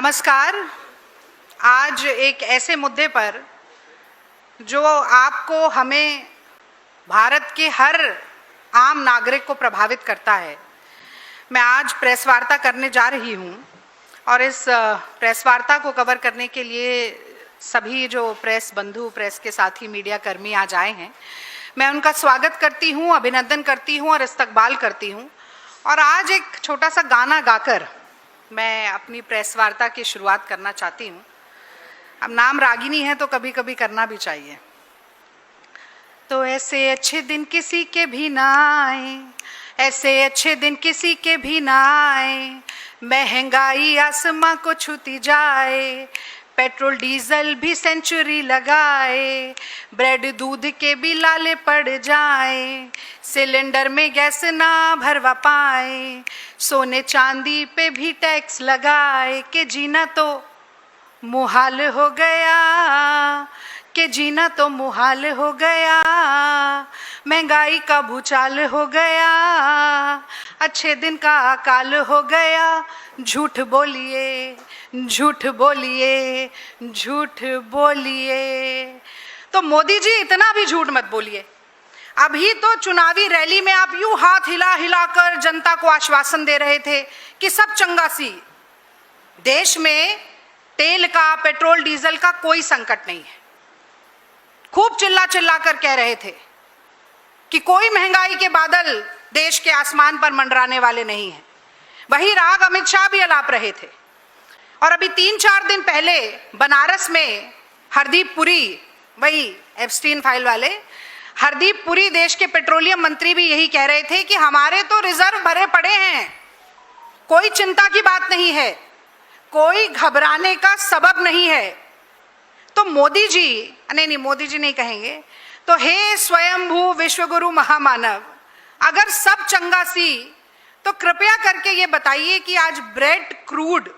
नमस्कार। आज एक ऐसे मुद्दे पर जो आपको, हमें, भारत के हर आम नागरिक को प्रभावित करता है, मैं आज प्रेस वार्ता करने जा रही हूं। और इस प्रेस वार्ता को कवर करने के लिए सभी जो प्रेस बंधु, प्रेस के साथी, मीडिया कर्मी आज आए हैं, मैं उनका स्वागत करती हूं, अभिनंदन करती हूं और इस्तकबाल करती हूं। और आज एक छोटा सा गाना गाकर मैं अपनी प्रेस वार्ता की शुरुआत करना चाहती हूँ। अब नाम रागिनी है तो कभी कभी करना भी चाहिए। तो ऐसे अच्छे दिन किसी के भी ना आए, ऐसे अच्छे दिन किसी के भी ना आए, महंगाई आसमां को छूती जाए, पेट्रोल डीजल भी सेंचुरी लगाए, ब्रेड दूध के भी लाले पड़ जाए, सिलेंडर में गैस ना भरवा पाए, सोने चांदी पे भी टैक्स लगाए, कि जीना तो मुहाल हो गया, कि जीना तो मुहाल हो गया, महंगाई का भूचाल हो गया, अच्छे दिन का अकाल हो गया, झूठ बोलिए, झूठ बोलिए, झूठ बोलिए। तो मोदी जी इतना भी झूठ मत बोलिए। अभी तो चुनावी रैली में आप यूं हाथ हिला हिलाकर जनता को आश्वासन दे रहे थे कि सब चंगा सी, देश में तेल का, पेट्रोल डीजल का कोई संकट नहीं है। खूब चिल्ला चिल्ला कर कह रहे थे कि कोई महंगाई के बादल देश के आसमान पर मंडराने वाले नहीं हैं। वही राग अमित शाह भी अलाप रहे थे। और अभी 3-4 दिन पहले बनारस में हरदीप पुरी, वही एप्स्टीन फाइल वाले हरदीप पुरी, देश के पेट्रोलियम मंत्री, भी यही कह रहे थे कि हमारे तो रिजर्व भरे पड़े हैं, कोई चिंता की बात नहीं है, कोई घबराने का सबब नहीं है। तो मोदी जी, नहीं मोदी जी नहीं कहेंगे, तो हे स्वयंभू विश्वगुरु महामानव, अगर सब चंगा सी तो कृपया करके ये बताइए कि आज ब्रेड क्रूड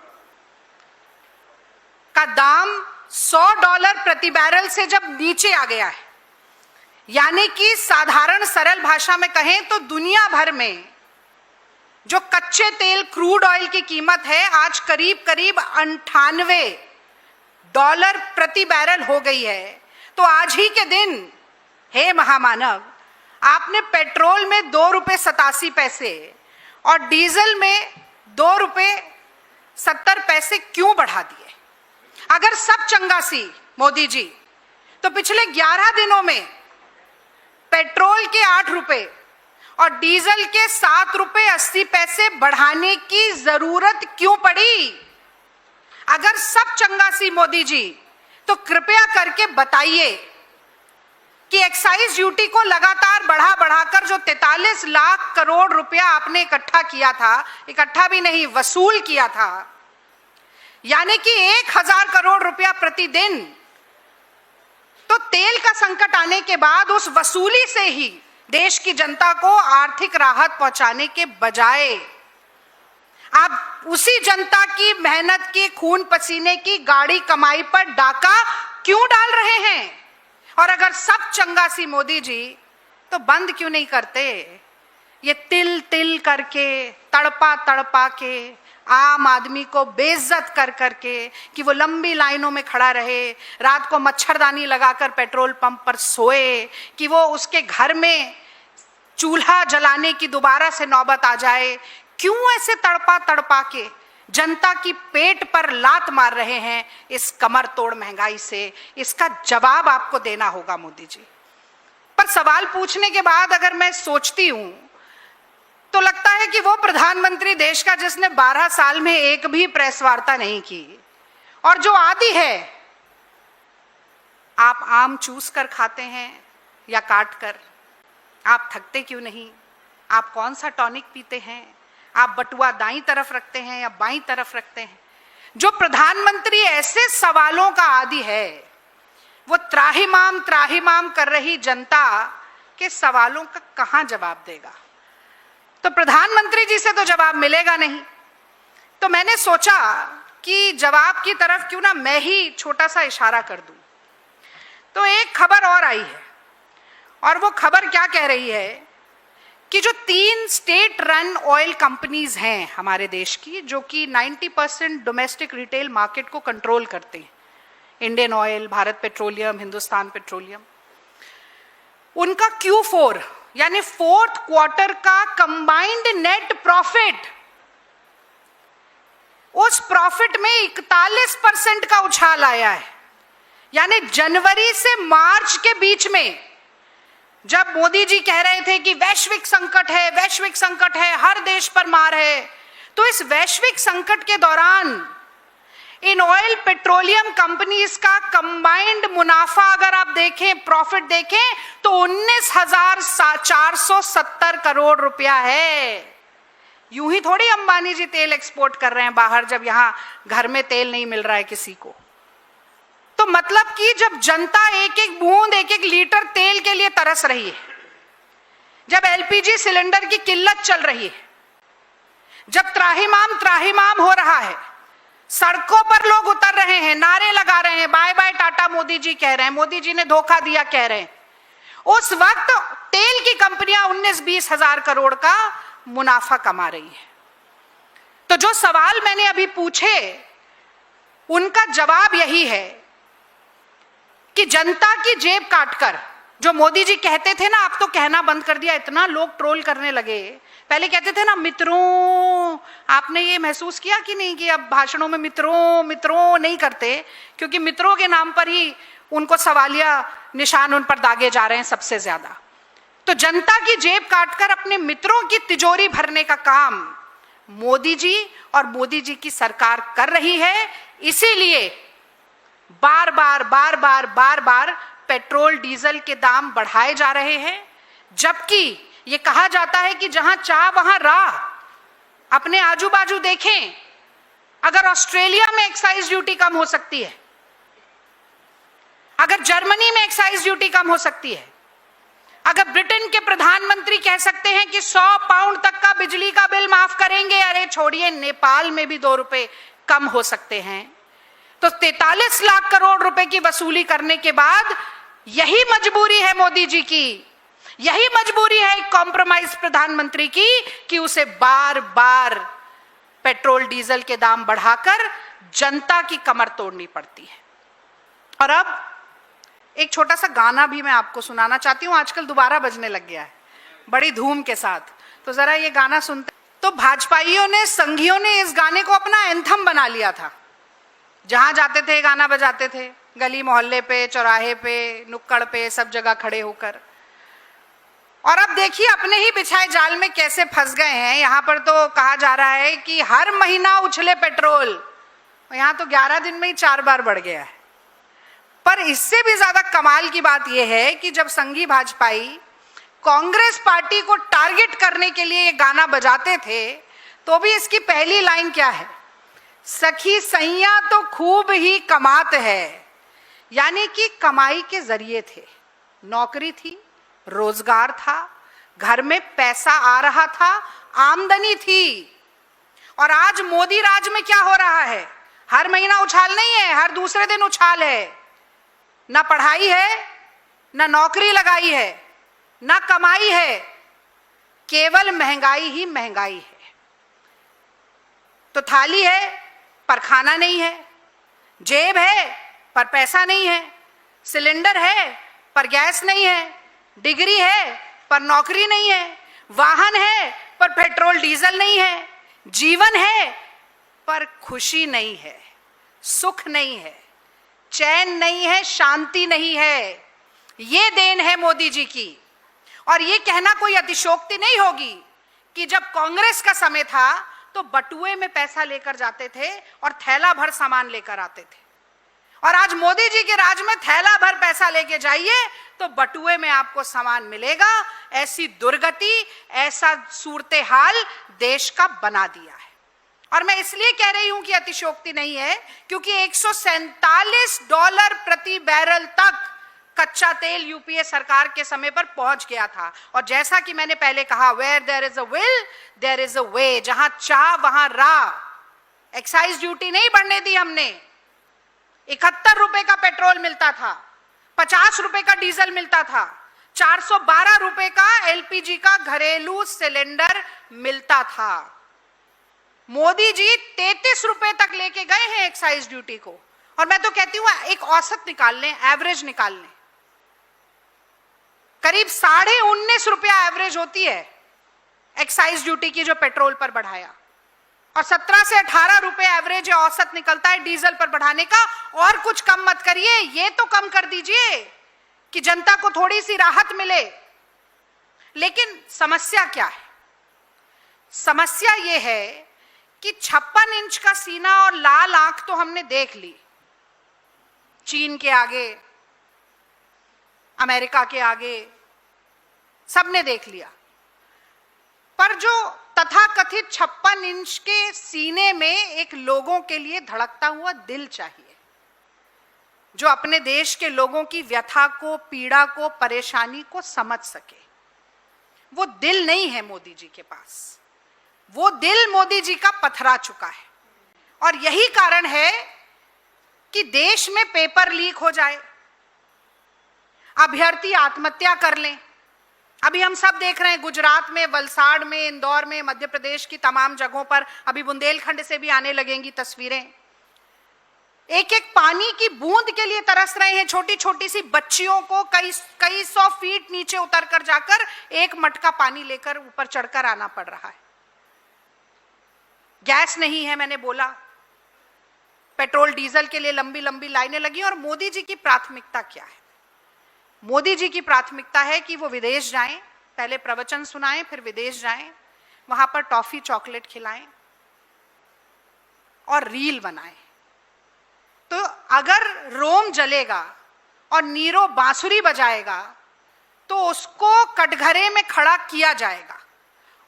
का दाम $100 प्रति बैरल से जब नीचे आ गया है, यानी कि साधारण सरल भाषा में कहें तो दुनिया भर में जो कच्चे तेल, क्रूड ऑयल की कीमत है आज करीब करीब $98 प्रति बैरल हो गई है। तो आज ही के दिन, हे महामानव, आपने पेट्रोल में ₹2.87 और डीजल में ₹2.70 क्यों बढ़ा दिए? अगर सब चंगा सी मोदी जी, तो पिछले 11 दिनों में पेट्रोल के ₹8 और डीजल के ₹7.80 बढ़ाने की जरूरत क्यों पड़ी? अगर सब चंगा सी मोदी जी, तो कृपया करके बताइए कि एक्साइज ड्यूटी को लगातार बढ़ा बढ़ाकर जो 43 लाख करोड़ रुपया आपने इकट्ठा किया था, इकट्ठा भी नहीं, वसूल किया था, यानी कि 1000 करोड़ रुपया प्रतिदिन, तो तेल का संकट आने के बाद उस वसूली से ही देश की जनता को आर्थिक राहत पहुंचाने के बजाय आप उसी जनता की मेहनत की, खून पसीने की, गाड़ी कमाई पर डाका क्यों डाल रहे हैं? और अगर सब चंगा सी मोदी जी, तो बंद क्यों नहीं करते ये तिल तिल करके, तड़पा तड़पा के, आम आदमी को बेइज्जत कर करके, कि वो लंबी लाइनों में खड़ा रहे, रात को मच्छरदानी लगाकर पेट्रोल पंप पर सोए, कि वो उसके घर में चूल्हा जलाने की दोबारा से नौबत आ जाए। क्यों ऐसे तड़पा तड़पा के जनता की पेट पर लात मार रहे हैं इस कमर तोड़ महंगाई से? इसका जवाब आपको देना होगा मोदी जी। पर सवाल पूछने के बाद अगर मैं सोचती हूं तो लगता है कि वो प्रधानमंत्री देश का जिसने 12 साल में एक भी प्रेस वार्ता नहीं की, और जो आदि है, आप आम चूस कर खाते हैं या काट कर? आप थकते क्यों नहीं? आप कौन सा टॉनिक पीते हैं? आप बटुआ दाईं तरफ रखते हैं या बाईं तरफ रखते हैं? जो प्रधानमंत्री ऐसे सवालों का आदी है, वो त्राहिमाम त्राहिमाम कर रही जनता के सवालों का कहां जवाब देगा? तो प्रधानमंत्री जी से तो जवाब मिलेगा नहीं। तो मैंने सोचा कि जवाब की तरफ क्यों ना मैं ही छोटा सा इशारा कर दूं। तो एक खबर और आई है, और वो खबर क्या कह रही है कि जो 3 स्टेट रन ऑयल कंपनीज हैं हमारे देश की, जो कि 90% डोमेस्टिक रिटेल मार्केट को कंट्रोल करते हैं, Indian oil, Bharat petroleum, Hindustan petroleum, उनका Q4 यानी फोर्थ क्वार्टर का कंबाइंड नेट प्रॉफिट, उस प्रॉफिट में 41% का उछाल आया है। यानी जनवरी से मार्च के बीच में जब मोदी जी कह रहे थे कि वैश्विक संकट है, वैश्विक संकट है, हर देश पर मार है, तो इस वैश्विक संकट के दौरान इन ऑयल पेट्रोलियम कंपनीज का कंबाइंड मुनाफा अगर आप देखें, प्रॉफिट देखें, तो 19,470 करोड़ रुपया है। यूं ही थोड़ी अंबानी जी तेल एक्सपोर्ट कर रहे हैं बाहर, जब यहां घर में तेल नहीं मिल रहा है किसी को। तो मतलब कि जब जनता एक एक बूंद, एक एक लीटर तेल के लिए तरस रही है, जब एलपीजी सिलेंडर की किल्लत चल रही है, जब त्राहिमाम त्राहिमाम हो रहा है, सड़कों पर लोग उतर रहे हैं, नारे लगा रहे हैं, बाय बाय टाटा मोदी जी कह रहे हैं, मोदी जी ने धोखा दिया कह रहे हैं, उस वक्त तेल की कंपनियां 19-20 हजार करोड़ का मुनाफा कमा रही है। तो जो सवाल मैंने अभी पूछे, उनका जवाब यही है कि जनता की जेब काटकर, जो मोदी जी कहते थे ना, आप तो कहना बंद कर दिया, इतना लोग ट्रोल करने लगे। पहले कहते थे ना मित्रों, आपने ये महसूस किया कि नहीं कि अब भाषणों में मित्रों मित्रों नहीं करते, क्योंकि मित्रों के नाम पर ही उनको सवालिया निशान उन पर दागे जा रहे हैं सबसे ज्यादा। तो जनता की जेब काटकर अपने मित्रों की तिजोरी भरने का काम मोदी जी और मोदी जी की सरकार कर रही है। इसीलिए बार बार पेट्रोल डीजल के दाम बढ़ाए जा रहे हैं, जबकि ये कहा जाता है कि जहां चाह वहां राह। अपने आजू बाजू देखें, अगर ऑस्ट्रेलिया में एक्साइज ड्यूटी कम हो सकती है, अगर जर्मनी में एक्साइज ड्यूटी कम हो सकती है, अगर ब्रिटेन के प्रधानमंत्री कह सकते हैं कि 100 पाउंड तक का बिजली का बिल माफ करेंगे, अरे छोड़िए, नेपाल में भी 2 रुपए कम हो सकते हैं। तो 43 लाख करोड़ रुपए की वसूली करने के बाद यही मजबूरी है मोदी जी की, यही मजबूरी है एक कॉम्प्रोमाइज प्रधानमंत्री की कि उसे बार बार पेट्रोल डीजल के दाम बढ़ाकर जनता की कमर तोड़नी पड़ती है। और अब एक छोटा सा गाना भी मैं आपको सुनाना चाहती हूँ, आजकल दोबारा बजने लग गया है बड़ी धूम के साथ, तो जरा ये गाना सुनते। तो भाजपाइयों ने, संघियों ने इस गाने को अपना एंथम बना लिया था, जहां जाते थे गाना बजाते थे, गली मोहल्ले पे, चौराहे पे, नुक्कड़ पे, सब जगह खड़े होकर। और अब देखिए अपने ही बिछाए जाल में कैसे फंस गए हैं। यहां पर तो कहा जा रहा है कि हर महीना उछले पेट्रोल, यहां तो 11 दिन में ही 4 बार बढ़ गया है। पर इससे भी ज्यादा कमाल की बात यह है कि जब संघी भाजपाई कांग्रेस पार्टी को टारगेट करने के लिए ये गाना बजाते थे, तो भी इसकी पहली लाइन क्या है? सखी सैया तो खूब ही कमात है। यानी कि कमाई के जरिए थे, नौकरी थी, रोजगार था, घर में पैसा आ रहा था, आमदनी थी। और आज मोदी राज में क्या हो रहा है? हर महीना उछाल नहीं है, हर दूसरे दिन उछाल है। ना पढ़ाई है, ना नौकरी लगाई है, ना कमाई है, केवल महंगाई ही महंगाई है। तो थाली है पर खाना नहीं है, जेब है पर पैसा नहीं है, सिलेंडर है पर गैस नहीं है, डिग्री है पर नौकरी नहीं है, वाहन है पर पेट्रोल डीजल नहीं है, जीवन है पर खुशी नहीं है, सुख नहीं है, चैन नहीं है, शांति नहीं है। ये देन है मोदी जी की। और ये कहना कोई अतिशयोक्ति नहीं होगी कि जब कांग्रेस का समय था तो बटुए में पैसा लेकर जाते थे और थैला भर सामान लेकर आते थे, और आज मोदी जी के राज में थैला भर पैसा लेके जाइए तो बटुए में आपको सामान मिलेगा। ऐसी दुर्गति, ऐसा सूरते हाल देश का बना दिया है। और मैं इसलिए कह रही हूं कि अतिशयोक्ति नहीं है, क्योंकि $147 प्रति बैरल तक कच्चा तेल यूपीए सरकार के समय पर पहुंच गया था। और जैसा कि मैंने पहले कहा, where there is a will there is a way, जहां चाह वहां राह। एक्साइज ड्यूटी नहीं बढ़ने दी हमने। 71 रुपए का पेट्रोल मिलता था, 50 रुपए का डीजल मिलता था, 412 रुपए का एलपीजी का घरेलू सिलेंडर मिलता था। मोदी जी 33 रुपए तक लेके गए हैं एक्साइज ड्यूटी को। और मैं तो कहती हूं एक औसत निकाल लें, एवरेज निकाल लें, करीब 19.5 रुपया एवरेज होती है एक्साइज ड्यूटी की जो पेट्रोल पर बढ़ाया, और 17 से 18 रुपए एवरेज औसत निकलता है डीजल पर बढ़ाने का। और कुछ कम मत करिए, ये तो कम कर दीजिए कि जनता को थोड़ी सी राहत मिले। लेकिन समस्या क्या है? समस्या ये है कि 56 इंच का सीना और लाल आंख तो हमने देख ली, चीन के आगे, अमेरिका के आगे, सबने देख लिया। पर जो तथाकथित 56 इंच के सीने में एक लोगों के लिए धड़कता हुआ दिल चाहिए, जो अपने देश के लोगों की व्यथा को, पीड़ा को, परेशानी को समझ सके, वो दिल नहीं है मोदी जी के पास। वो दिल मोदी जी का पथरा चुका है। और यही कारण है कि देश में पेपर लीक हो जाए, अभ्यर्थी आत्महत्या कर लें। अभी हम सब देख रहे हैं गुजरात में, वलसाड़ में, इंदौर में, मध्य प्रदेश की तमाम जगहों पर, अभी बुंदेलखंड से भी आने लगेंगी तस्वीरें। एक एक पानी की बूंद के लिए तरस रहे हैं। छोटी छोटी सी बच्चियों को कई 100 फीट नीचे उतर कर जाकर एक मटका पानी लेकर ऊपर चढ़कर आना पड़ रहा है। गैस नहीं है, मैंने बोला, पेट्रोल डीजल के लिए लंबी लंबी लाइनें लगी। और मोदी जी की प्राथमिकता क्या है? मोदी जी की प्राथमिकता है कि वो विदेश जाएं, पहले प्रवचन सुनाएं, फिर विदेश जाएं, वहां पर टॉफी चॉकलेट खिलाएं और रील बनाएं। तो अगर रोम जलेगा और नीरो बांसुरी बजाएगा तो उसको कटघरे में खड़ा किया जाएगा,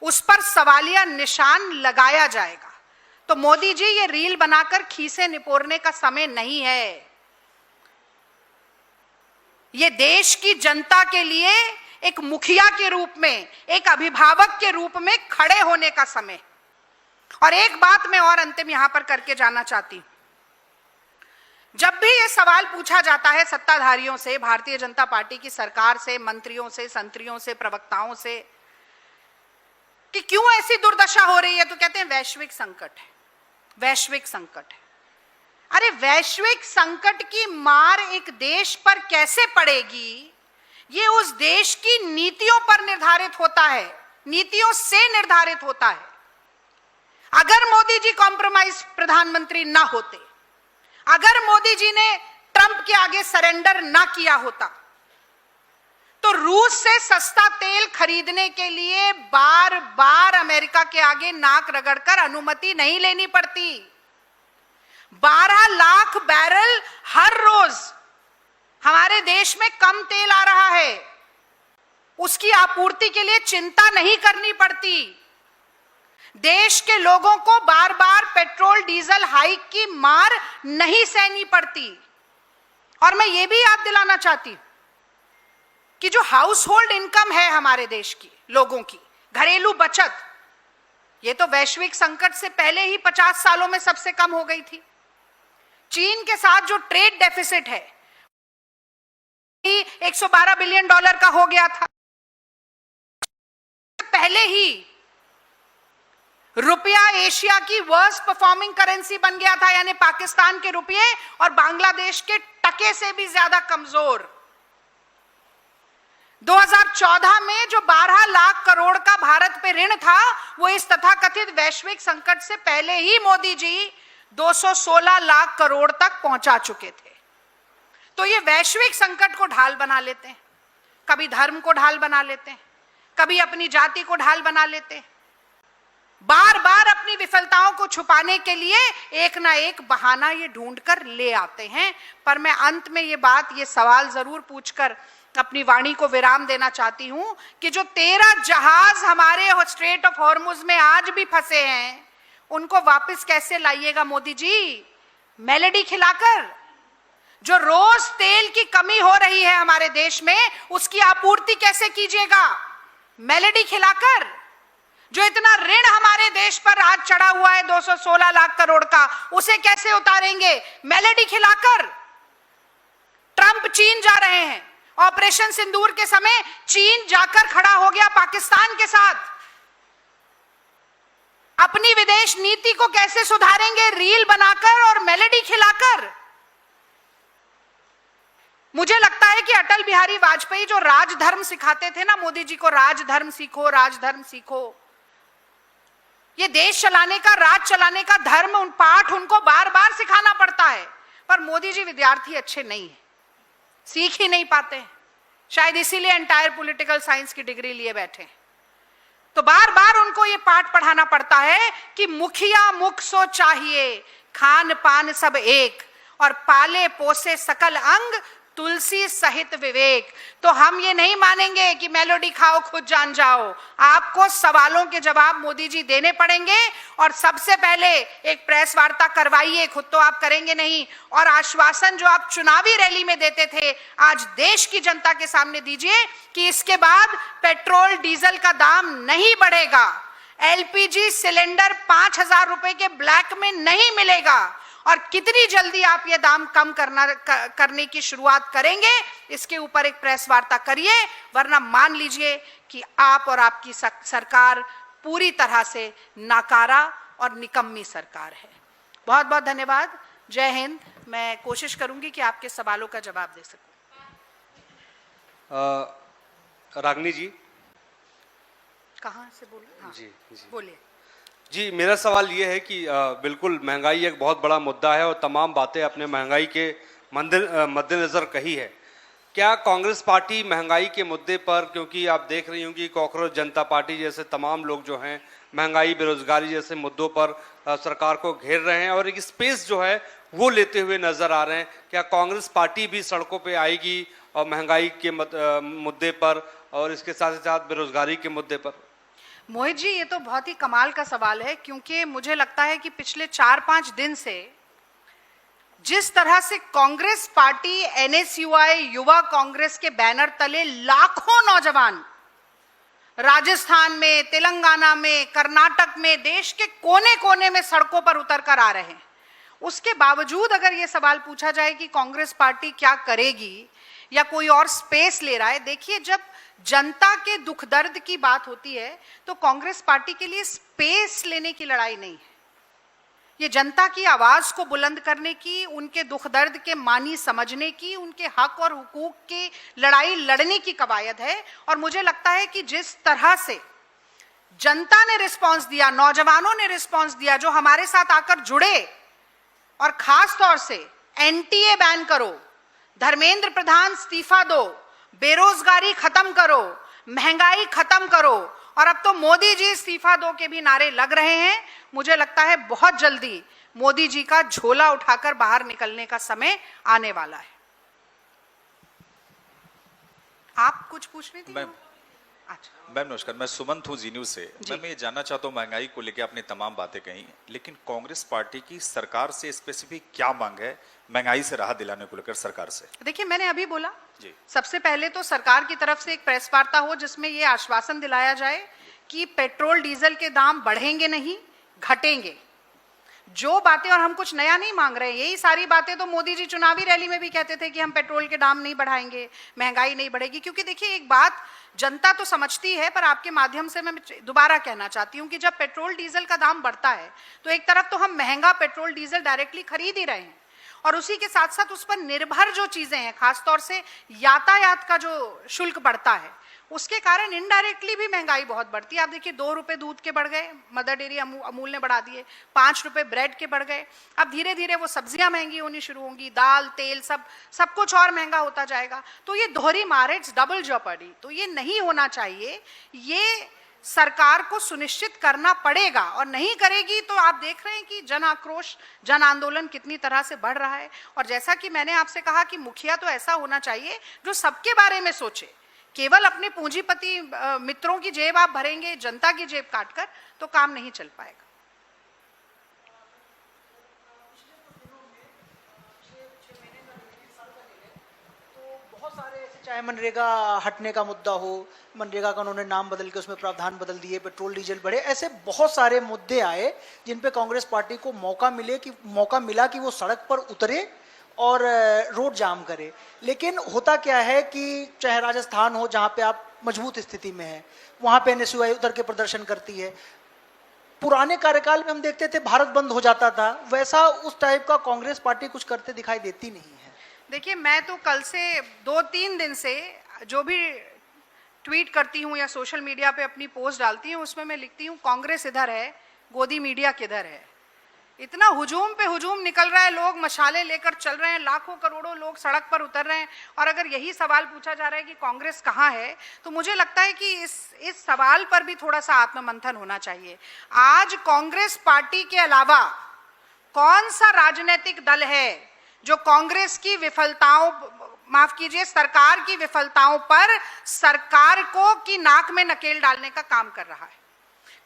उस पर सवालिया निशान लगाया जाएगा। तो मोदी जी, ये रील बनाकर खीसे निपोरने का समय नहीं है। ये देश की जनता के लिए एक मुखिया के रूप में, एक अभिभावक के रूप में खड़े होने का समय। और एक बात मैं और अंतिम यहां पर करके जाना चाहती हूं। जब भी ये सवाल पूछा जाता है सत्ताधारियों से, भारतीय जनता पार्टी की सरकार से, मंत्रियों से, संतरियों से, प्रवक्ताओं से, कि क्यों ऐसी दुर्दशा हो रही है, तो कहते हैं वैश्विक संकट है, वैश्विक संकट है। अरे वैश्विक संकट की मार एक देश पर कैसे पड़ेगी, ये उस देश की नीतियों पर निर्धारित होता है, नीतियों से निर्धारित होता है। अगर मोदी जी कॉम्प्रोमाइज प्रधानमंत्री ना होते, अगर मोदी जी ने ट्रंप के आगे सरेंडर ना किया होता, तो रूस से सस्ता तेल खरीदने के लिए बार बार अमेरिका के आगे नाक रगड़कर अनुमति नहीं लेनी पड़ती। 12 लाख बैरल हर रोज हमारे देश में कम तेल आ रहा है, उसकी आपूर्ति के लिए चिंता नहीं करनी पड़ती। देश के लोगों को बार बार पेट्रोल डीजल हाइक की मार नहीं सहनी पड़ती। और मैं ये भी याद दिलाना चाहती हूं कि जो हाउस होल्ड इनकम है हमारे देश की, लोगों की घरेलू बचत, ये तो वैश्विक संकट से पहले ही 50 सालों में सबसे कम हो गई थी। चीन के साथ जो ट्रेड डेफिसिट है 112 बिलियन डॉलर का हो गया था। पहले ही रुपया एशिया की वर्स्ट परफॉर्मिंग करेंसी बन गया था, यानी पाकिस्तान के रुपये और बांग्लादेश के टके से भी ज्यादा कमजोर। 2014 में जो 12 लाख करोड़ का भारत पे ऋण था, वो इस तथाकथित वैश्विक संकट से पहले ही मोदी जी 216 लाख करोड़ तक पहुंचा चुके थे। तो ये वैश्विक संकट को ढाल बना लेते हैं, कभी धर्म को ढाल बना लेते हैं, कभी अपनी जाति को ढाल बना लेते हैं। बार बार अपनी विफलताओं को छुपाने के लिए एक ना एक बहाना ये ढूंढकर ले आते हैं। पर मैं अंत में ये सवाल जरूर पूछकर अपनी वाणी को विराम देना चाहती हूं कि जो 13 जहाज हमारे स्ट्रेट ऑफ हॉर्मुज में आज भी फंसे हैं, उनको वापस कैसे लाइएगा मोदी जी? मेलेडी खिलाकर। जो रोज तेल की कमी हो रही है हमारे देश में, उसकी आपूर्ति कैसे कीजिएगा? मेलेडी खिलाकर। जो इतना ऋण हमारे देश पर आज चढ़ा हुआ है 216 लाख करोड़ का, उसे कैसे उतारेंगे? मेलेडी खिलाकर। ट्रंप चीन जा रहे हैं, ऑपरेशन सिंदूर के समय चीन जाकर खड़ा हो गया पाकिस्तान के साथ। अपनी विदेश नीति को कैसे सुधारेंगे? रील बनाकर और मेलोडी खिलाकर। मुझे लगता है कि अटल बिहारी वाजपेयी जो राजधर्म सिखाते थे ना मोदी जी को, राजधर्म सीखो, राजधर्म सीखो, ये देश चलाने का, राज चलाने का धर्म, उन पाठ उनको बार बार सिखाना पड़ता है। पर मोदी जी विद्यार्थी अच्छे नहीं है, सीख ही नहीं पाते, शायद इसीलिए एंटायर पॉलिटिकल साइंस की डिग्री लिए बैठे। तो बार बार उनको ये पाठ पढ़ाना पड़ता है कि मुखिया मुख सो चाहिए, खान पान सब एक, और पाले पोसे सकल अंग, तुलसी सहित विवेक। तो हम ये नहीं मानेंगे कि मेलोडी खाओ खुद जान जाओ। आपको सवालों के जवाब मोदी जी देने पड़ेंगे, और सबसे पहले एक प्रेस वार्ता करवाइए, खुद तो आप करेंगे नहीं, और आश्वासन जो आप चुनावी रैली में देते थे आज देश की जनता के सामने दीजिए कि इसके बाद पेट्रोल डीजल का दाम नहीं बढ़ेगा, एलपीजी सिलेंडर 5,000 रुपए के ब्लैक में नहीं मिलेगा, और कितनी जल्दी आप ये दाम कम करने की शुरुआत करेंगे, इसके ऊपर एक प्रेस वार्ता करिए, वरना मान लीजिए कि आप और आपकी सरकार पूरी तरह से नाकारा और निकम्मी सरकार है। बहुत बहुत धन्यवाद। जय हिंद। मैं कोशिश करूंगी कि आपके सवालों का जवाब दे सकूं। रागनी जी, कहां से बोल? हाँ, जी बोलिए। जी, मेरा सवाल ये है कि बिल्कुल महंगाई एक बहुत बड़ा मुद्दा है और तमाम बातें अपने महंगाई के मद्देनजर कही है। क्या कांग्रेस पार्टी महंगाई के मुद्दे पर, क्योंकि आप देख रही होंगी कांग्रेस जनता पार्टी जैसे तमाम लोग जो हैं महंगाई बेरोजगारी जैसे मुद्दों पर सरकार को घेर रहे हैं और एक स्पेस जो है वो लेते हुए नजर आ रहे हैं, क्या कांग्रेस पार्टी भी सड़कों पर आएगी और महंगाई के मुद्दे पर और इसके साथ साथ बेरोजगारी के मुद्दे पर? मोहित जी, ये तो बहुत ही कमाल का सवाल है, क्योंकि मुझे लगता है कि पिछले 4-5 दिन से जिस तरह से कांग्रेस पार्टी, एनएसयूआई, युवा कांग्रेस के बैनर तले लाखों नौजवान राजस्थान में, तेलंगाना में, कर्नाटक में, देश के कोने कोने में सड़कों पर उतर कर आ रहे हैं, उसके बावजूद अगर ये सवाल पूछा जाए कि कांग्रेस पार्टी क्या करेगी या कोई और स्पेस ले रहा है, देखिए, जब जनता के दुख दर्द की बात होती है तो कांग्रेस पार्टी के लिए स्पेस लेने की लड़ाई नहीं है, ये जनता की आवाज को बुलंद करने की, उनके दुख दर्द के मानी समझने की, उनके हक और हुकूक की लड़ाई लड़ने की कवायद है। और मुझे लगता है कि जिस तरह से जनता ने रिस्पांस दिया, नौजवानों ने रिस्पांस दिया, जो हमारे साथ आकर जुड़े, और खास तौर से एनटीए बैन करो, धर्मेंद्र प्रधान इस्तीफा दो, बेरोजगारी खत्म करो, महंगाई खत्म करो, और अब तो मोदी जी इस्तीफा दो के भी नारे लग रहे हैं। मुझे लगता है बहुत जल्दी मोदी जी का झोला उठाकर बाहर निकलने का समय आने वाला है। आप कुछ पूछ रही थी? अच्छा मैम नमस्कार, मैं सुमंत हूँ जी न्यूज से। मैं ये जानना चाहता हूँ, महंगाई को लेकर आपने तमाम बातें कही, लेकिन कांग्रेस पार्टी की सरकार से स्पेसिफिक क्या मांग है महंगाई से राहत दिलाने को लेकर सरकार से? देखिए, मैंने अभी बोला जी, सबसे पहले तो सरकार की तरफ से एक प्रेस वार्ता हो जिसमें ये आश्वासन दिलाया जाए कि पेट्रोल डीजल के दाम बढ़ेंगे नहीं, घटेंगे। जो बातें, और हम कुछ नया नहीं मांग रहे हैं, यही सारी बातें तो मोदी जी चुनावी रैली में भी कहते थे कि हम पेट्रोल के दाम नहीं बढ़ाएंगे, महंगाई नहीं बढ़ेगी। क्योंकि देखिए, एक बात जनता तो समझती है, पर आपके माध्यम से मैं दोबारा कहना चाहती हूँ कि जब पेट्रोल डीजल का दाम बढ़ता है तो एक तरफ तो हम महंगा पेट्रोल डीजल डायरेक्टली खरीद ही रहे हैं, और उसी के साथ साथ उस पर निर्भर जो चीजें हैं, खासतौर से यातायात का जो शुल्क बढ़ता है, उसके कारण इनडायरेक्टली भी महंगाई बहुत बढ़ती है। आप देखिए, 2 रुपए दूध के बढ़ गए, मदर डेयरी अमूल ने बढ़ा दिए, 5 रुपए ब्रेड के बढ़ गए, अब धीरे धीरे वो सब्जियां महंगी होनी शुरू होंगी, दाल तेल सब कुछ और महंगा होता जाएगा। तो ये दोहरी मार, इट्स डबल जॉपर्डी, तो ये नहीं होना चाहिए। ये सरकार को सुनिश्चित करना पड़ेगा, और नहीं करेगी तो आप देख रहे हैं कि जन आक्रोश, जन आंदोलन कितनी तरह से बढ़ रहा है। और जैसा कि मैंने आपसे कहा कि मुखिया तो ऐसा होना चाहिए जो सबके बारे में सोचे। केवल अपने पूंजीपति मित्रों की जेब आप भरेंगे, जनता की जेब काटकर, तो काम नहीं चल पाएगा। बहुत सारे ऐसे, चाहे मनरेगा हटने का मुद्दा हो, मनरेगा का उन्होंने नाम बदल के उसमें प्रावधान बदल दिए, पेट्रोल डीजल बढ़े, ऐसे बहुत सारे मुद्दे आए जिन पे कांग्रेस पार्टी को मौका मिला कि वो सड़क पर उतरे और रोड जाम करे। लेकिन होता क्या है कि चाहे राजस्थान हो जहां पे आप मजबूत स्थिति में है, वहां पे एनएसयूआई उतर के प्रदर्शन करती है। पुराने कार्यकाल में हम देखते थे भारत बंद हो जाता था, वैसा उस टाइप का कांग्रेस पार्टी कुछ करते दिखाई देती नहीं है। देखिए, मैं तो कल से 2-3 दिन से जो भी ट्वीट करती हूँ या सोशल मीडिया पे अपनी पोस्ट डालती हूँ, उसमें मैं लिखती हूँ कांग्रेस इधर है, गोदी मीडिया किधर है। इतना हुजूम पे हुजूम निकल रहा है, लोग मशाले लेकर चल रहे हैं, लाखों करोड़ों लोग सड़क पर उतर रहे हैं, और अगर यही सवाल पूछा जा रहा है कि कांग्रेस कहाँ है, तो मुझे लगता है कि इस सवाल पर भी थोड़ा सा आत्ममंथन होना चाहिए। आज कांग्रेस पार्टी के अलावा कौन सा राजनीतिक दल है जो कांग्रेस की विफलताओं, माफ कीजिए, सरकार की विफलताओं पर सरकार को की नाक में नकेल डालने का काम कर रहा है?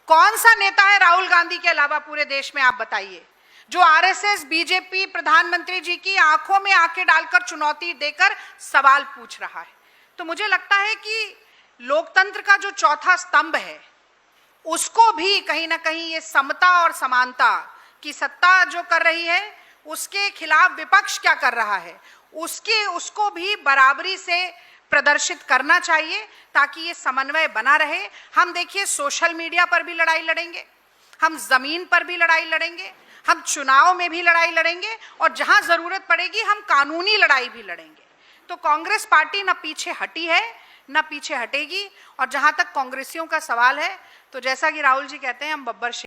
कौन सा नेता है राहुल गांधी के अलावा पूरे देश में, आप बताइए, जो आरएसएस, बीजेपी, प्रधानमंत्री जी की आंखों में आंखें डालकर चुनौती देकर सवाल पूछ रहा है? तो मुझे लगता है कि लोकतंत्र का जो चौथा स्तंभ है, उसको भी कहीं ना कहीं ये समता और समानता की सत्ता जो कर रही है, उसके खिलाफ विपक्ष क्या कर रहा है, उसको भी बराबरी से प्रदर्शित करना चाहिए, ताकि ये समन्वय बना रहे। हम देखिए, सोशल मीडिया पर भी लड़ाई लड़ेंगे, हम जमीन पर भी लड़ाई लड़ेंगे, हम चुनाव में भी लड़ाई लड़ेंगे, और जहां जरूरत पड़ेगी हम कानूनी लड़ाई भी लड़ेंगे। तो कांग्रेस पार्टी न पीछे हटी है, न पीछे हटेगी। और जहां तक कांग्रेसियों का सवाल है, तो जैसा कि राहुल जी कहते हैं, हम बब्बर